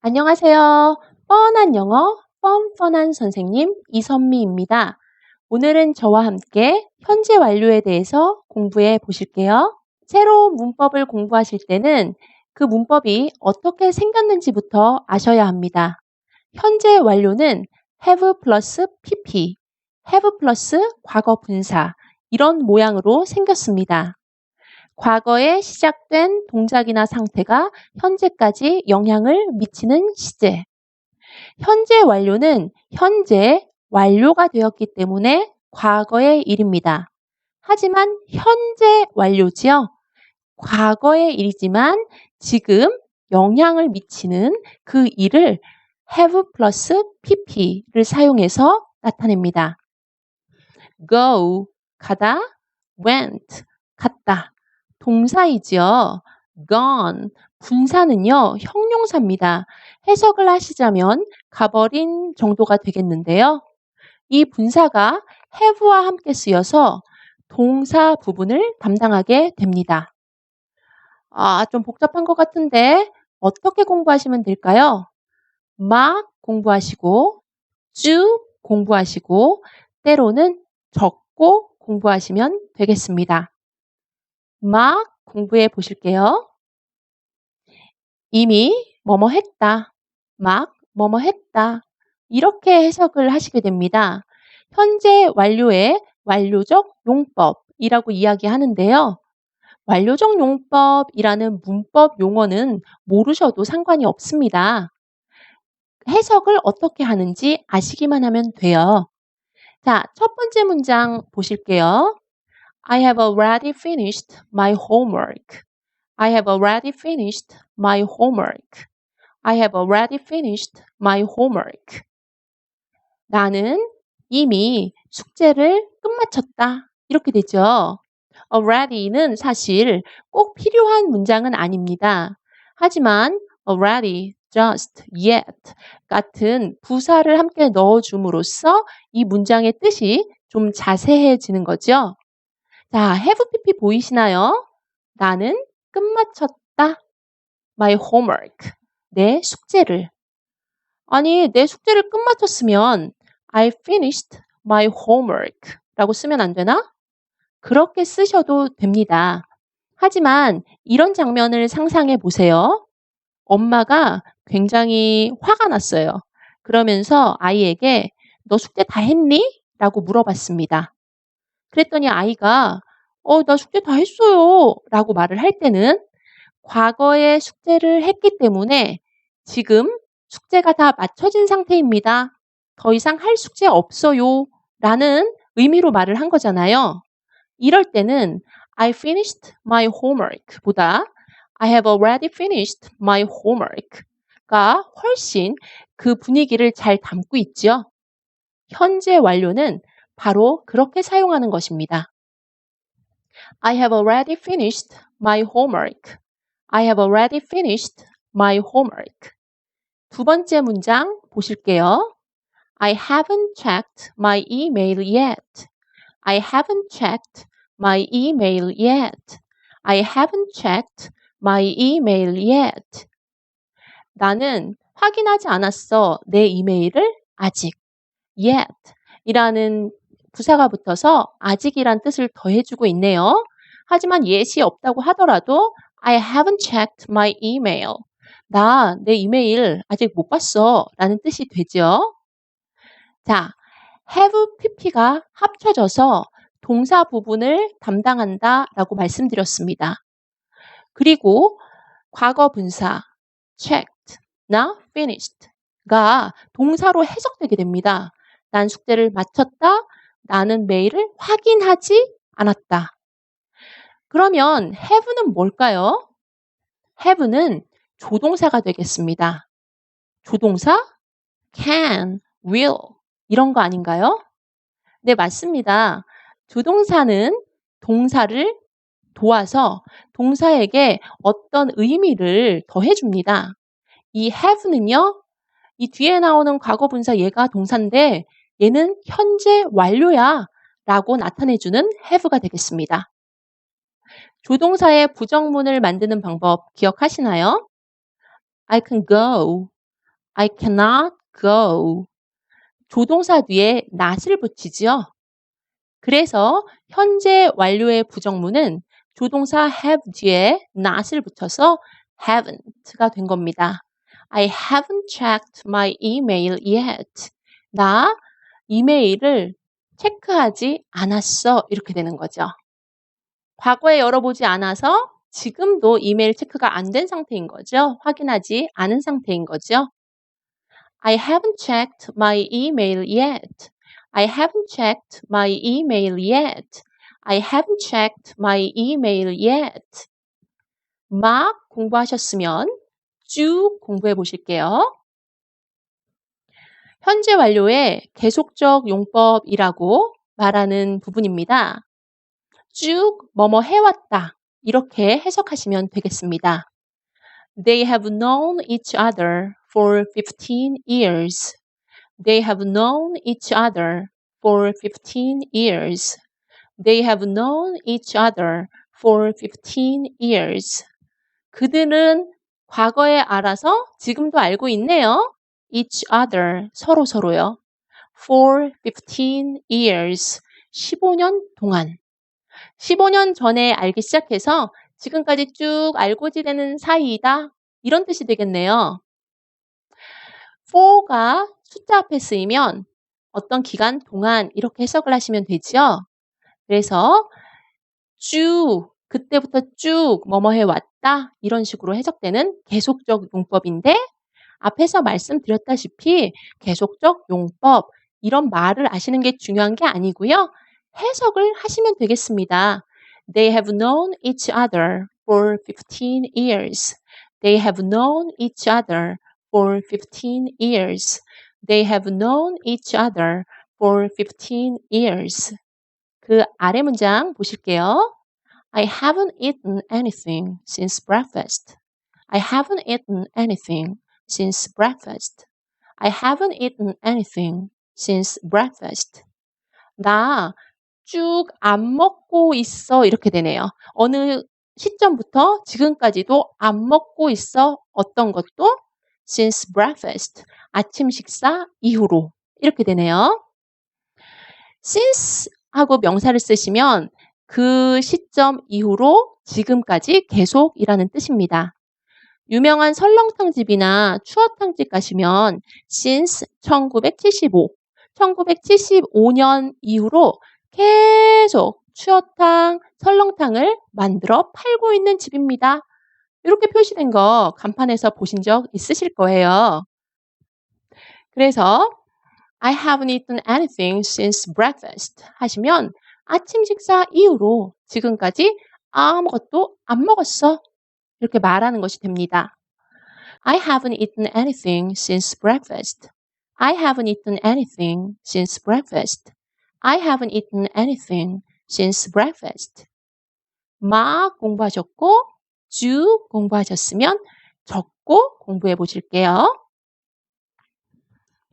안녕하세요. 뻔한 영어, 뻔뻔한 선생님 이선미입니다. 오늘은 저와 함께 현재 완료에 대해서 공부해 보실게요. 새로운 문법을 공부하실 때는 그 문법이 어떻게 생겼는지부터 아셔야 합니다. 현재 완료는 have 플러스 pp, have 플러스 과거 분사 이런 모양으로 생겼습니다. 과거에 시작된 동작이나 상태가 현재까지 영향을 미치는 시제. 현재 완료는 현재 완료가 되었기 때문에 과거의 일입니다. 하지만 현재 완료지요. 과거의 일이지만 지금 영향을 미치는 그 일을 have 플러스 pp를 사용해서 나타냅니다. go, 가다, went, 갔다. 동사이지요. gone, 분사는요, 형용사입니다. 해석을 하시자면 가버린 정도가 되겠는데요. 이 분사가 have와 함께 쓰여서 동사 부분을 담당하게 됩니다. 좀 복잡한 것 같은데 어떻게 공부하시면 될까요? 막 공부하시고 쭉 공부하시고 때로는 적고 공부하시면 되겠습니다. 막 공부해 보실게요. 이미 뭐뭐 했다. 막 뭐뭐 했다. 이렇게 해석을 하시게 됩니다. 현재 완료의 완료적 용법이라고 이야기하는데요. 완료적 용법이라는 문법 용어는 모르셔도 상관이 없습니다. 해석을 어떻게 하는지 아시기만 하면 돼요. 자, 첫 번째 문장 보실게요. I have already finished my homework. I have already finished my homework. I have already finished my homework. 나는 이미 숙제를 끝마쳤다. 이렇게 되죠. already는 사실 꼭 필요한 문장은 아닙니다. 하지만 already, just, yet 같은 부사를 함께 넣어줌으로써 이 문장의 뜻이 좀 자세해지는 거죠. 자, have pp 보이시나요? 나는 끝마쳤다. My homework. 내 숙제를. 아니, 내 숙제를 끝마쳤으면 I finished my homework 라고 쓰면 안 되나? 그렇게 쓰셔도 됩니다. 하지만 이런 장면을 상상해 보세요. 엄마가 굉장히 화가 났어요. 그러면서 아이에게 너 숙제 다 했니? 라고 물어봤습니다. 그랬더니 아이가 나 숙제 다 했어요. 라고 말을 할 때는 과거에 숙제를 했기 때문에 지금 숙제가 다 마쳐진 상태입니다. 더 이상 할 숙제 없어요. 라는 의미로 말을 한 거잖아요. 이럴 때는 I finished my homework 보다 I have already finished my homework가 훨씬 그 분위기를 잘 담고 있죠. 현재 완료는 바로 그렇게 사용하는 것입니다. I have already finished my homework. I have already finished my homework. 두 번째 문장 보실게요. I haven't checked my email yet. I haven't checked my email yet. I haven't checked my email yet. 나는 확인하지 않았어. 내 이메일을 아직. yet 이라는 부사가 붙어서 아직이란 뜻을 더해주고 있네요. 하지만 yet이 없다고 하더라도 I haven't checked my email. 나 내 이메일 아직 못 봤어. 라는 뜻이 되죠. 자, have pp가 합쳐져서 동사 부분을 담당한다 라고 말씀드렸습니다. 그리고 과거 분사 checked, 나 finished가 동사로 해석되게 됩니다. 난 숙제를 마쳤다. 나는 메일을 확인하지 않았다. 그러면 have는 뭘까요? have는 조동사가 되겠습니다. 조동사 can, will 이런 거 아닌가요? 네, 맞습니다. 조동사는 동사를 도와서 동사에게 어떤 의미를 더해줍니다. 이 have는요, 이 뒤에 나오는 과거분사 얘가 동사인데 얘는 현재 완료야 라고 나타내주는 have가 되겠습니다. 조동사의 부정문을 만드는 방법 기억하시나요? I can go. I cannot go. 조동사 뒤에 not을 붙이죠. 그래서 현재 완료의 부정문은 조동사 have 뒤에 not을 붙여서 haven't가 된 겁니다. I haven't checked my email yet. 나 이메일을 체크하지 않았어. 이렇게 되는 거죠. 과거에 열어보지 않아서 지금도 이메일 체크가 안 된 상태인 거죠. 확인하지 않은 상태인 거죠. I haven't checked my email yet. I haven't checked my email yet. I haven't checked my email yet. 막 공부하셨으면 쭉 공부해 보실게요. 현재 완료의 계속적 용법이라고 말하는 부분입니다. 쭉 뭐뭐 해왔다. 이렇게 해석하시면 되겠습니다. They have known each other for 15 years. They have known each other for 15 years. They have known each other for 15 years. 그들은 과거에 알아서 지금도 알고 있네요. Each other, 서로서로요. For 15 years, 15년 동안. 15년 전에 알기 시작해서 지금까지 쭉 알고 지내는 사이이다. 이런 뜻이 되겠네요. for가 숫자 앞에 쓰이면 어떤 기간 동안 이렇게 해석을 하시면 되죠. 그래서 쭉, 그때부터 쭉 뭐뭐 해왔다. 이런 식으로 해석되는 계속적 용법인데 앞에서 말씀드렸다시피 계속적 용법 이런 말을 아시는 게 중요한 게 아니고요. 해석을 하시면 되겠습니다. They have known each other for 15 years. They have known each other for 15 years. They have known each other for 15 years. 그 아래 문장 보실게요. I haven't eaten anything since breakfast. I haven't eaten anything since breakfast. I haven't eaten anything since breakfast. 나 쭉 안 먹고 있어. 이렇게 되네요. 어느 시점부터 지금까지도 안 먹고 있어. 어떤 것도 since breakfast. 아침 식사 이후로. 이렇게 되네요. since 하고 명사를 쓰시면 그 시점 이후로 지금까지 계속이라는 뜻입니다. 유명한 설렁탕집이나 추어탕집 가시면 since 1975, 1975년 이후로 계속 추어탕, 설렁탕을 만들어 팔고 있는 집입니다. 이렇게 표시된 거 간판에서 보신 적 있으실 거예요. 그래서 I haven't eaten anything since breakfast 하시면 아침 식사 이후로 지금까지 아무것도 안 먹었어. 이렇게 말하는 것이 됩니다. I haven't eaten anything since breakfast. I haven't eaten anything since breakfast. I haven't eaten anything since breakfast. 막 공부하셨고 쭉 공부하셨으면 적고 공부해 보실게요.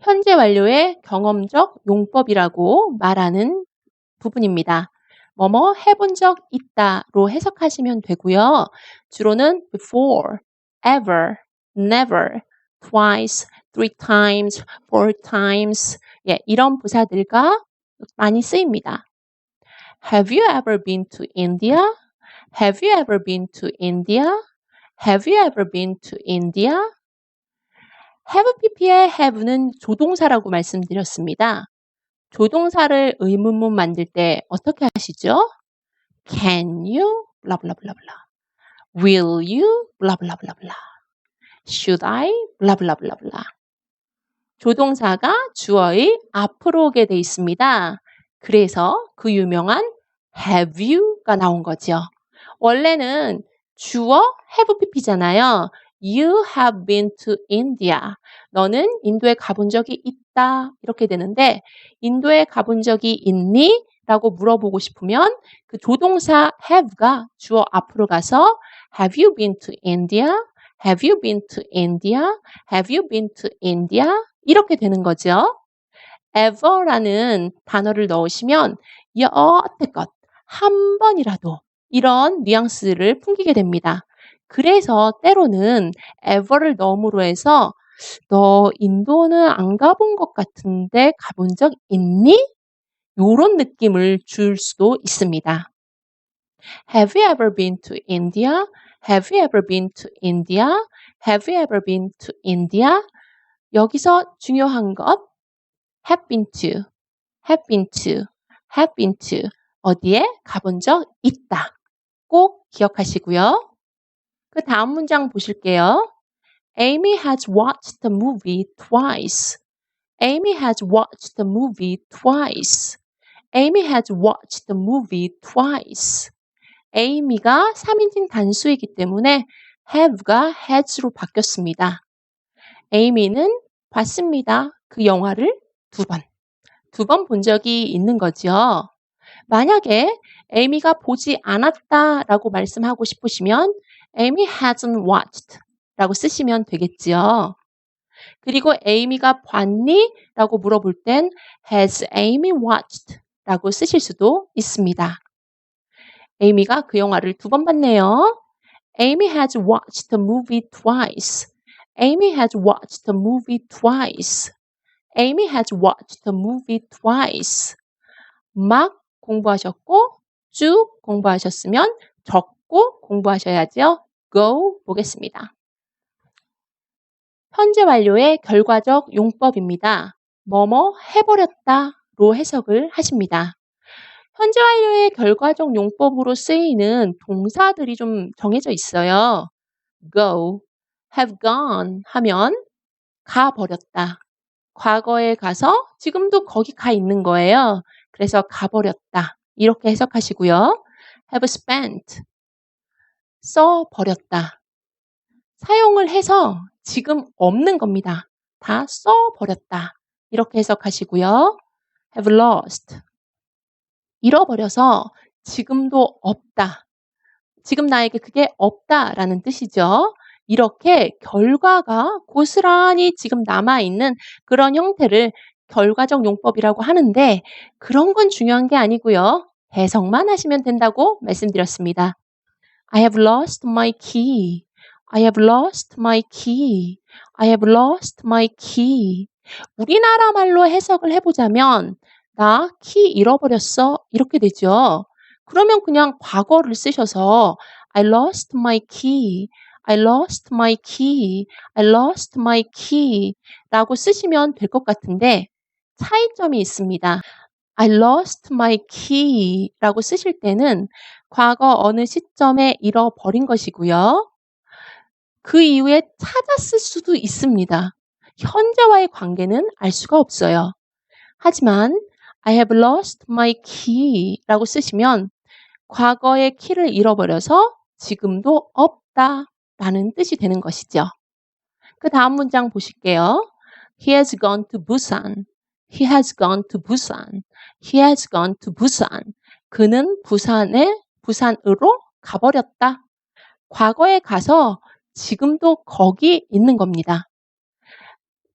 현재 완료의 경험적 용법이라고 말하는 부분입니다. 뭐뭐 해본 적 있다로 해석하시면 되고요. 주로는 before, ever, never, twice, three times, four times 이런 부사들과 많이 쓰입니다. Have you ever been to India? Have you ever been to India? Have you ever been to India? have pp의 have는 조동사라고 말씀드렸습니다. 조동사를 의문문 만들 때 어떻게 하시죠? Can you? 블라블라블라블라. Will you? 블라블라블라블라. Should I? 블라블라블라블라. 조동사가 주어의 앞으로 오게 돼 있습니다. 그래서 그 유명한 have you가 나온 거죠. 원래는 주어 have pp잖아요. You have been to India. 너는 인도에 가본 적이 있다. 이렇게 되는데 인도에 가본 적이 있니? 라고 물어보고 싶으면 그 조동사 have가 주어 앞으로 가서 Have you been to India? Have you been to India? Have you been to India? 이렇게 되는 거죠. ever라는 단어를 넣으시면 여태껏 한 번이라도 이런 뉘앙스를 풍기게 됩니다. 그래서 때로는 ever를 넣음으로 해서 너 인도는 안 가본 것 같은데 가본 적 있니? 요런 느낌을 줄 수도 있습니다. Have you ever been to India? Have you ever been to India? Have you ever been to India? 여기서 중요한 것 have been to, have been to, have been to 어디에 가본 적 있다. 꼭 기억하시고요. 그 다음 문장 보실게요. Amy has watched the movie twice. Amy has watched the movie twice. Amy has watched the movie twice. Amy가 3인칭 단수이기 때문에 have가 has로 바뀌었습니다. Amy는 봤습니다. 그 영화를 두 번 본 적이 있는 거죠. 만약에 Amy가 보지 않았다라고 말씀하고 싶으시면 Amy hasn't watched 라고 쓰시면 되겠지요. 그리고 Amy가 봤니? 라고 물어볼 땐 Has Amy watched? 라고 쓰실 수도 있습니다. Amy가 그 영화를 두 번 봤네요. Amy has watched the movie twice. Amy has watched the movie twice. Amy has watched the movie twice. 막 공부하셨고 쭉 공부하셨으면 적고 공부하셔야죠. Go 보겠습니다. 현재 완료의 결과적 용법입니다. 뭐뭐 해버렸다로 해석을 하십니다. 현재 완료의 결과적 용법으로 쓰이는 동사들이 좀 정해져 있어요. Go, have gone 하면 가버렸다. 과거에 가서 지금도 거기 가 있는 거예요. 그래서 가버렸다. 이렇게 해석하시고요. have spent, 써버렸다. 사용을 해서 지금 없는 겁니다. 다 써버렸다. 이렇게 해석하시고요. have lost, 잃어버려서 지금도 없다. 지금 나에게 그게 없다라는 뜻이죠. 이렇게 결과가 고스란히 지금 남아있는 그런 형태를 결과적 용법이라고 하는데 그런 건 중요한 게 아니고요. 해석만 하시면 된다고 말씀드렸습니다. I have lost my key. I have lost my key. I have lost my key. 우리나라 말로 해석을 해보자면 나 키 잃어버렸어 이렇게 되죠. 그러면 그냥 과거를 쓰셔서 I lost my key. I lost my key. I lost my key 라고 쓰시면 될 것 같은데 차이점이 있습니다. I lost my key 라고 쓰실 때는 과거 어느 시점에 잃어버린 것이고요. 그 이후에 찾았을 수도 있습니다. 현재와의 관계는 알 수가 없어요. 하지만 I have lost my key 라고 쓰시면 과거의 키를 잃어버려서 지금도 없다 라는 뜻이 되는 것이죠. 그 다음 문장 보실게요. He has gone to Busan. He has gone to Busan. He has gone to Busan. 그는 부산으로 가버렸다. 과거에 가서 지금도 거기 있는 겁니다.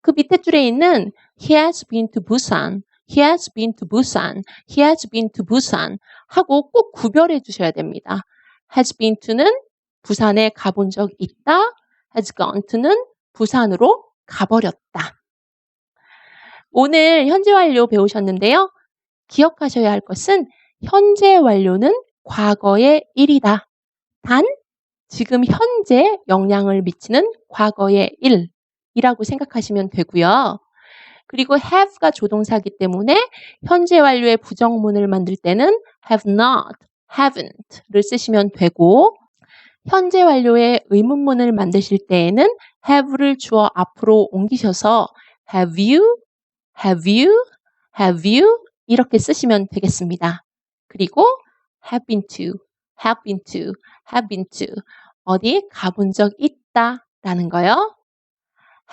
그 밑에 줄에 있는 He has been to Busan. He has been to Busan. He has been to Busan 하고 꼭 구별해 주셔야 됩니다. has been to는 부산에 가본 적 있다. has gone to는 부산으로 가버렸다. 오늘 현재 완료 배우셨는데요. 기억하셔야 할 것은 현재 완료는 과거의 일이다. 단 지금 현재 영향을 미치는 과거의 일이라고 생각하시면 되고요. 그리고 have가 조동사이기 때문에 현재 완료의 부정문을 만들 때는 have not, haven't를 쓰시면 되고 현재 완료의 의문문을 만드실 때에는 have를 주어 앞으로 옮기셔서 have you, have you, have you 이렇게 쓰시면 되겠습니다. 그리고 have been to, have been to, have been to 어디 가본 적 있다 라는 거요.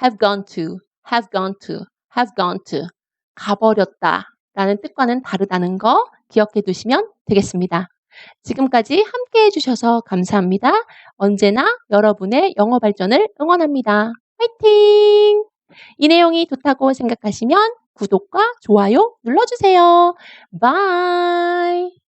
have gone to, have gone to, have gone to 가버렸다 라는 뜻과는 다르다는 거 기억해 두시면 되겠습니다. 지금까지 함께 해주셔서 감사합니다. 언제나 여러분의 영어 발전을 응원합니다. 화이팅! 이 내용이 좋다고 생각하시면 구독과 좋아요 눌러주세요. 바이!